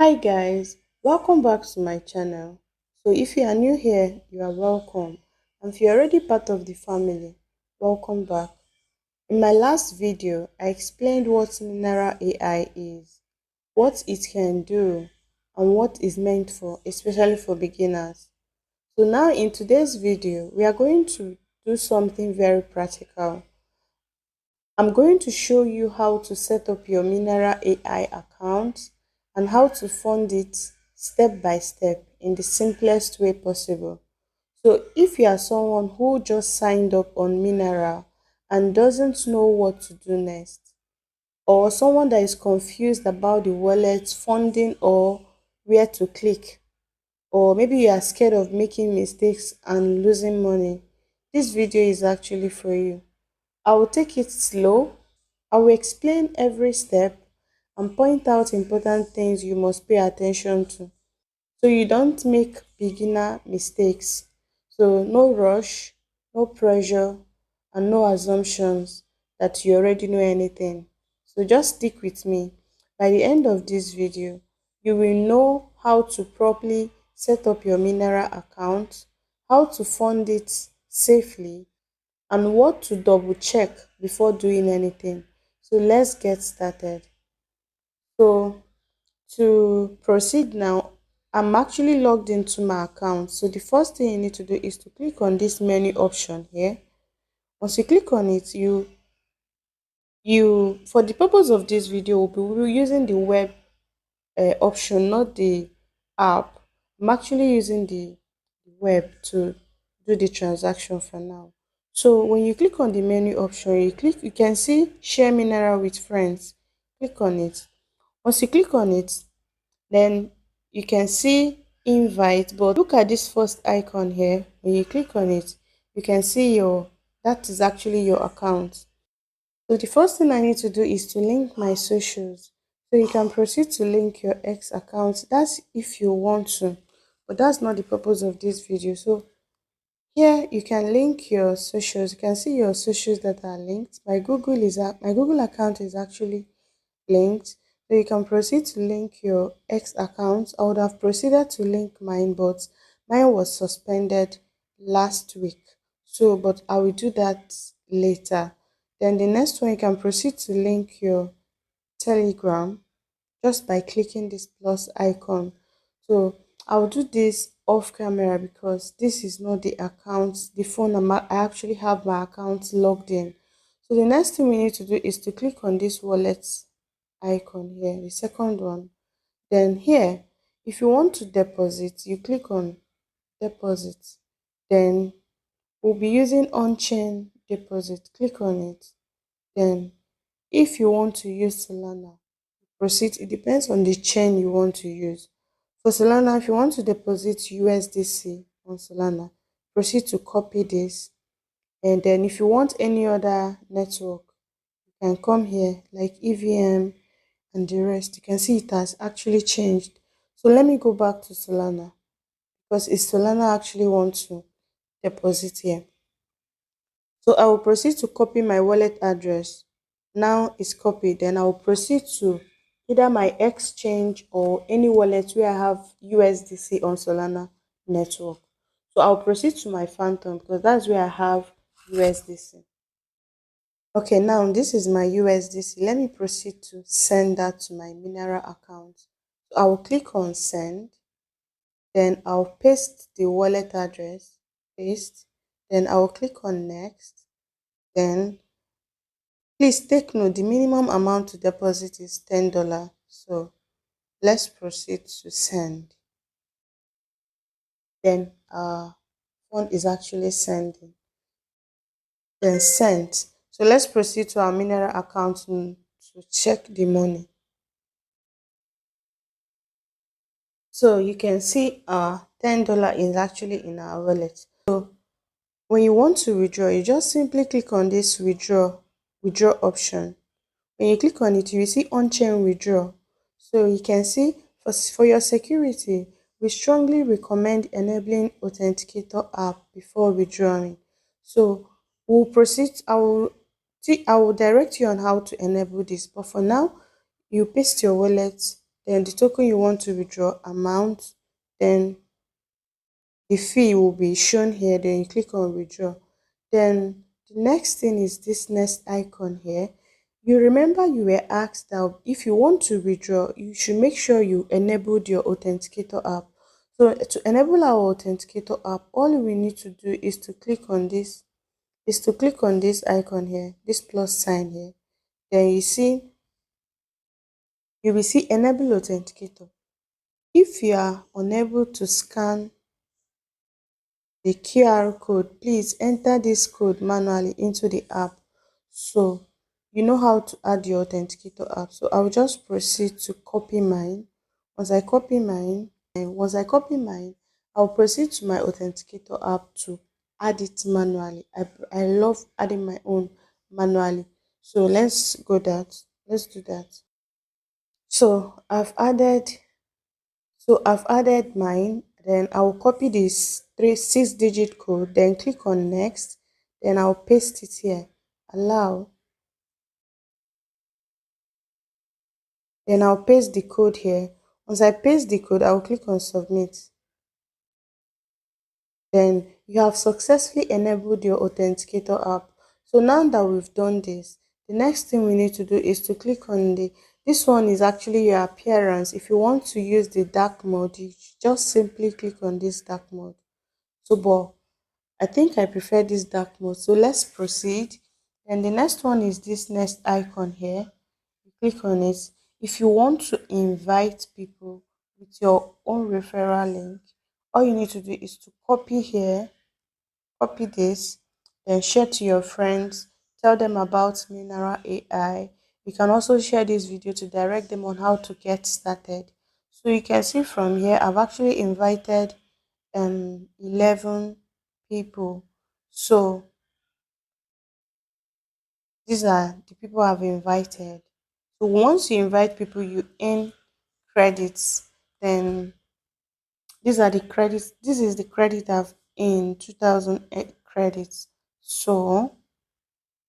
Hi guys, welcome back to my channel. So if you are new here, you are welcome. And if you're already part of the family, welcome back. In my last video, I explained what Minara.ai is, what it can do, and what it's meant for, especially for beginners. So now in today's video, we are going to do something very practical. I'm going to show you how to set up your Minara.ai account and how to fund it step by step in the simplest way possible. So if you are someone who just signed up on Minara and doesn't know what to do next, or someone that is confused about the wallet funding or where to click, or maybe you are scared of making mistakes and losing money, this video is actually for you. I will take it slow. I will explain every step and point out important things you must pay attention to so you don't make beginner mistakes. So, no rush, no pressure, and no assumptions that you already know anything. So, just stick with me. By the end of this video, you will know how to properly set up your Mineral account, how to fund it safely, and what to double check before doing anything. So let's get started. So to proceed now, I'm actually logged into my account. So the first thing you need to do is to click on this menu option here. Once you click on it, you for the purpose of this video, we'll be using the web option, not the app. I'm actually using the web to do the transaction for now. So when you click on the menu option, you can see share mineral with friends. Click on it. Once you click on it, then you can see invite, but look at this first icon here. When you click on it, you can see that is actually your account. So the first thing I need to do is to link my socials. So you can proceed to link your X account. That's if you want to, but that's not the purpose of this video. So here you can link your socials. You can see your socials that are linked. My Google account is actually linked. So you can proceed to link your X account. I would have proceeded to link mine, but mine was suspended last week. So, but I will do that later. Then the next one, you can proceed to link your Telegram just by clicking this plus icon. So I'll do this off camera because this is not the account, the phone I actually have my account logged in. So the next thing we need to do is to click on this wallet icon here, the second one. Then here, if you want to deposit, you click on deposit. Then we'll be using on-chain deposit. Click on it. Then if you want to use Solana, proceed. It depends on the chain you want to use. For Solana, if you want to deposit USDC on Solana, proceed to copy this. And then if you want any other network, you can come here like EVM and the rest. You can see it has actually changed. So let me go back to Solana because it's Solana actually want to deposit here. So I will proceed to copy my wallet address. Now it's copied. Then I will proceed to either my exchange or any wallet where I have USDC on Solana network. So I'll proceed to my Phantom because that's where I have USDC. Okay, now this is my USDC. Let me proceed to send that to my Mineral account. So I will click on send. Then I'll paste the wallet address. Paste. Then I will click on next. Then please take note, the minimum amount to deposit is $10. So let's proceed to send. Then our phone is actually sending. Then sent. So let's proceed to our Mineral account to check the money. So you can see our $10 is actually in our wallet. So when you want to withdraw, you just simply click on this withdraw option. When you click on it, you will see on-chain withdraw. So you can see for your security, we strongly recommend enabling authenticator app before withdrawing. So we'll proceed. I will direct you on how to enable this. But for now, you paste your wallet then the token you want to withdraw, amount, then the fee will be shown here, then you click on withdraw. Then the next thing is this next icon here. You remember you were asked that if you want to withdraw, you should make sure you enabled your authenticator app. So to enable our authenticator app, all we need to do is to click on this icon here, this plus sign here. Then you will see enable authenticator. If you are unable to scan the QR code, please enter this code manually into the app. So you know how to add your authenticator app. So I'll just proceed to copy mine. Once I copy mine, I'll proceed to my authenticator app to add it manually. I love adding my own manually. So let's do that. So I've added mine, then I'll copy this 6-digit code, then click on next, then I'll paste it here, allow, then I'll paste the code here. Once I paste the code, I'll click on submit. Then you have successfully enabled your authenticator app. So now that we've done this, the next thing we need to do is to click on this one is actually your appearance. If you want to use the dark mode, you just simply click on this dark mode. So but I think I prefer this dark mode. So let's proceed. And the next one is this next icon here. You click on it. If you want to invite people with your own referral link, all you need to do is to copy here, copy this, then share to your friends, tell them about Minara.ai. You can also share this video to direct them on how to get started. So you can see from here, I've actually invited 11 people. So these are the people I've invited. So once you invite people, you earn credits. Then these are the credits. This is the credit I've earned, 2000 credits. So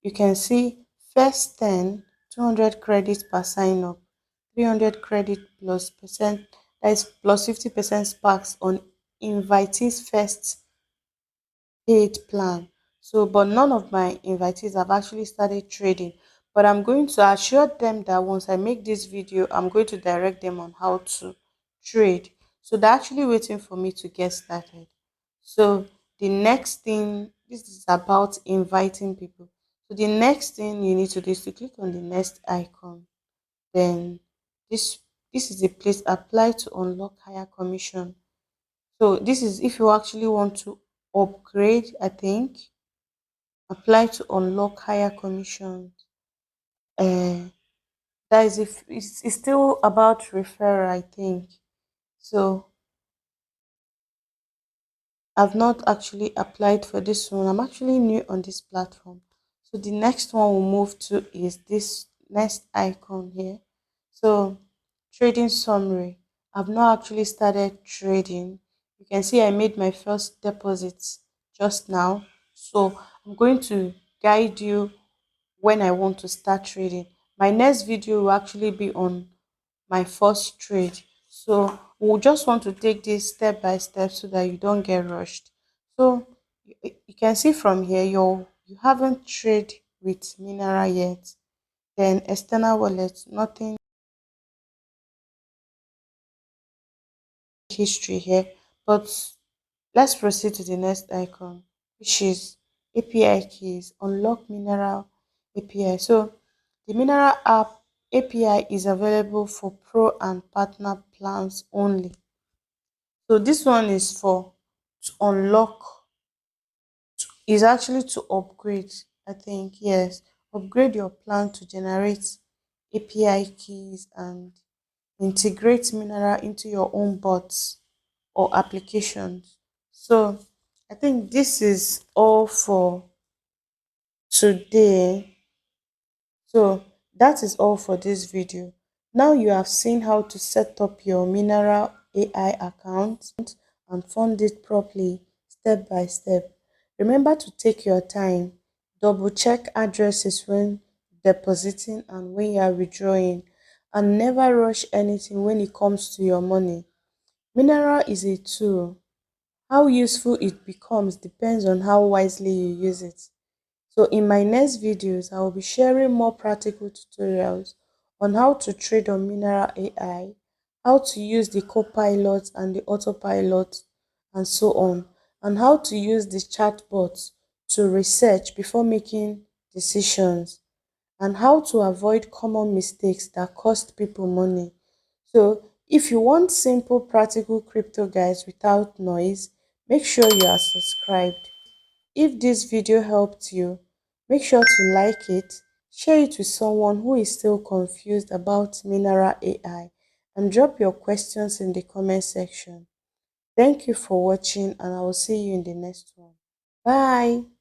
you can see first 10, 200 credits per sign up, 300 credit plus percent, that is plus 50% sparks on invitees first paid plan. So, but none of my invitees have actually started trading. But I'm going to assure them that once I make this video, I'm going to direct them on how to trade. So they're actually waiting for me to get started. So the next thing, this is about inviting people. So the next thing you need to do is to click on the next icon. Then this this is the place apply to unlock higher commission. So this is if you actually want to upgrade, I think, apply to unlock higher commissions. Uh, that is if it's still about referral, I think. So I've not actually applied for this one. I'm actually new on this platform. So the next one we'll move to is this next icon here. So trading summary. I've not actually started trading. You can see I made my first deposits just now. So I'm going to guide you when I want to start trading. My next video will actually be on my first trade. So we'll just want to take this step by step so that you don't get rushed. So you can see from here you haven't traded with Mineral yet. Then external wallet, nothing history here. But let's proceed to the next icon, which is API keys. Unlock Mineral API. So the Mineral app API is available for pro and partner plans only. So this one is for to unlock, is actually to upgrade, I think, yes. Upgrade your plan to generate API keys and integrate Mineral into your own bots or applications. So I think this is all for today. So that is all for this video. Now you have seen how to set up your Mineral AI account and fund it properly step by step. Remember to take your time, double check addresses when depositing and when you are withdrawing, and never rush anything when it comes to your money. Mineral is a tool. How useful it becomes depends on how wisely you use it. So in my next videos, I will be sharing more practical tutorials on how to trade on Mineral AI, how to use the copilot and the autopilot and so on, and how to use the chatbots to research before making decisions, and how to avoid common mistakes that cost people money. So if you want simple practical crypto guides without noise, make sure you are subscribed. If this video helped you, make sure to like it, share it with someone who is still confused about Mineral AI, and drop your questions in the comment section. Thank you for watching, and I will see you in the next one. Bye.